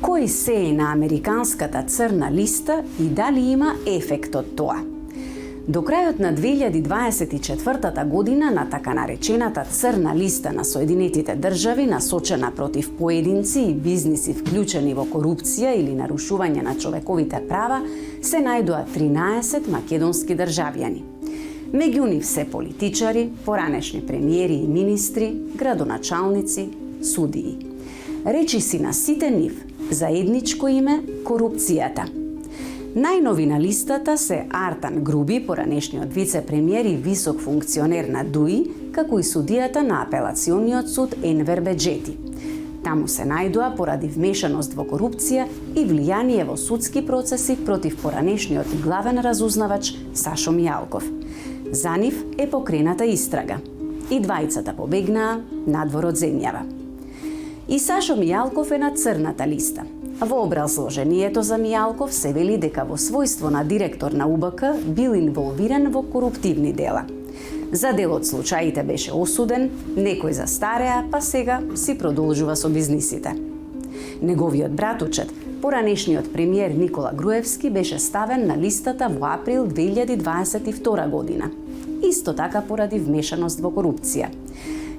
Кој се е на американската црна листа и дали има ефект од тоа? До крајот на 2024 година на така наречената црна листа на Соединетите држави, насочена против поединци и бизниси вклучени во корупција или нарушување на човековите права, се најдоа 13 македонски државјани. Меѓу нив се политичари, поранешни премиери и министри, градоначалници, судии. Речиси на сите нив заедничко име корупцијата. Најнови на листата се Артан Груби, поранешниот вице-премиер и висок функционер на ДУИ, како и судијата на апелациониот суд Енвер Беџети. Таму се најдоа поради вмешаност во корупција и влијание во судски процеси против поранешниот главен разузнавач Сашо Мијалков. За нив е покрената истрага. И двајцата побегнаа надвор од земјава. И Сашо Мијалков е на црната листа. Во образложението за Мијалков се вели дека во својство на директор на УБК бил инволвиран во коруптивни дела. За дел од случаите беше осуден, некој застареа, па сега си продолжува со бизнисите. Неговиот братучет, поранешниот премиер Никола Груевски, беше ставен на листата во април 2022 година. Исто така поради вмешаност во корупција.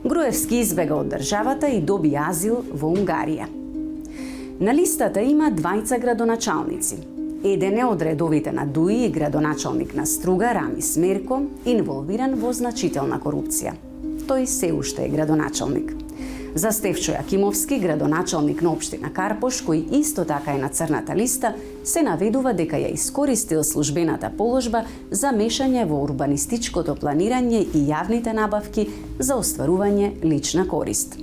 Груевски избега од државата и доби азил во Унгарија. На листата има двајца градоначалници. Еден е од редовите на ДУИ и градоначалник на Струга, Рами Смерко, инволвиран во значителна корупција. Тој се уште е градоначалник. За Стефчо Јакимовски, градоначалник на општина Карпош, кој исто така е на црната листа, се наведува дека ја искористил службената положба за мешање во урбанистичкото планирање и јавните набавки за остварување лична корист.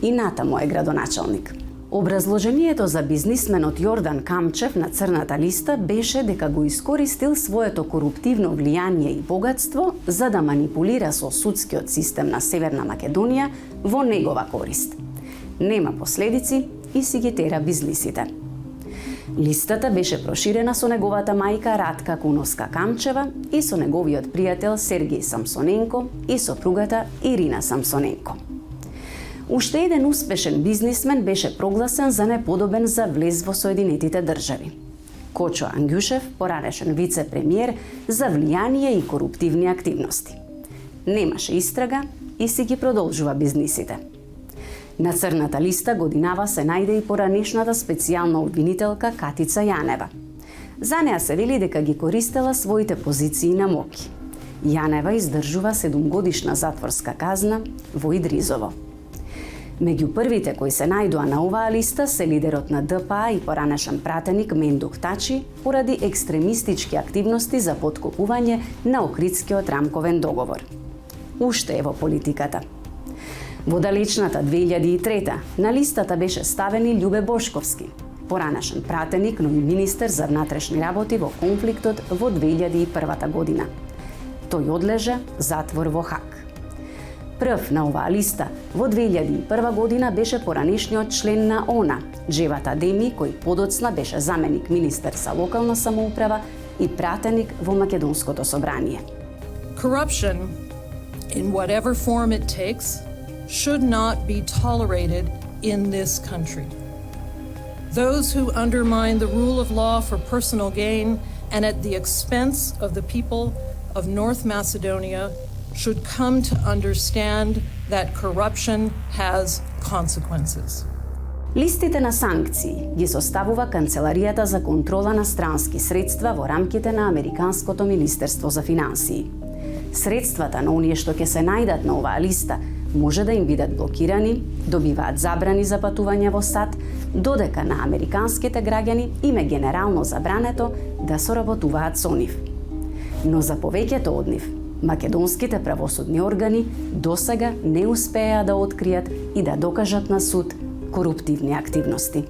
И натаму е градоначалник. Образложението за бизнисменот Јордан Камчев на црната листа беше дека го искористил своето коруптивно влијание и богатство за да манипулира со судскиот систем на Северна Македонија во негова корист. Нема последици и си ги тера бизнисите. Листата беше проширена со неговата мајка Радка Куновска Камчева и со неговиот пријател Сергеј Самсоненко и сопругата Ирина Самсоненко. Уште еден успешен бизнисмен беше прогласен за неподобен за влез во Соединетите држави. Кочо Ангјушев, поранешен вице-премиер за влијание и коруптивни активности. Немаше истрага и си ги продолжува бизнисите. На црната листа годинава се најде и поранешната специјална обвинителка Катица Јанева. За неа се вели дека ги користела своите позиции на моќ. Јанева издржува 7-годишна затворска казна во Идризово. Меѓу првите кои се најдоа на оваа листа се лидерот на ДПА и поранешен пратеник Мендук Тачи поради екстремистички активности за поткопување на Охридскиот рамковен договор. Уште е во политиката. Во далечната 2003 на листата беше ставен и Љубе Бошковски, поранешен пратеник, но и министер за внатрешни работи во конфликтот во 2001 година. Тој одлежа затвор во Хаг. Прв на оваа листа во 2001 година беше поранешниот член на ОНА, Джеват Адеми, кој подоцна беше заменик министер за локална самоуправа и пратеник во Македонското собрание. Corruption, in whatever form it takes, should not be tolerated in this country. Those who undermine the rule of law for personal gain and at the expense of the people of North Macedonia should come to understand that corruption has consequences. Листите на санкции ги составува Канцеларијата за контрола на странски средства во рамките на Американското министерство за финансии. Средствата на оние што ќе се најдат на оваа листа може да им бидат блокирани, добиваат забрани за патување во САД, додека на американските граѓани им е генерално забрането да соработуваат со нив. Но за повеќето од нив, македонските правосудни органи досега не успеа да откријат и да докажат на суд коруптивни активности.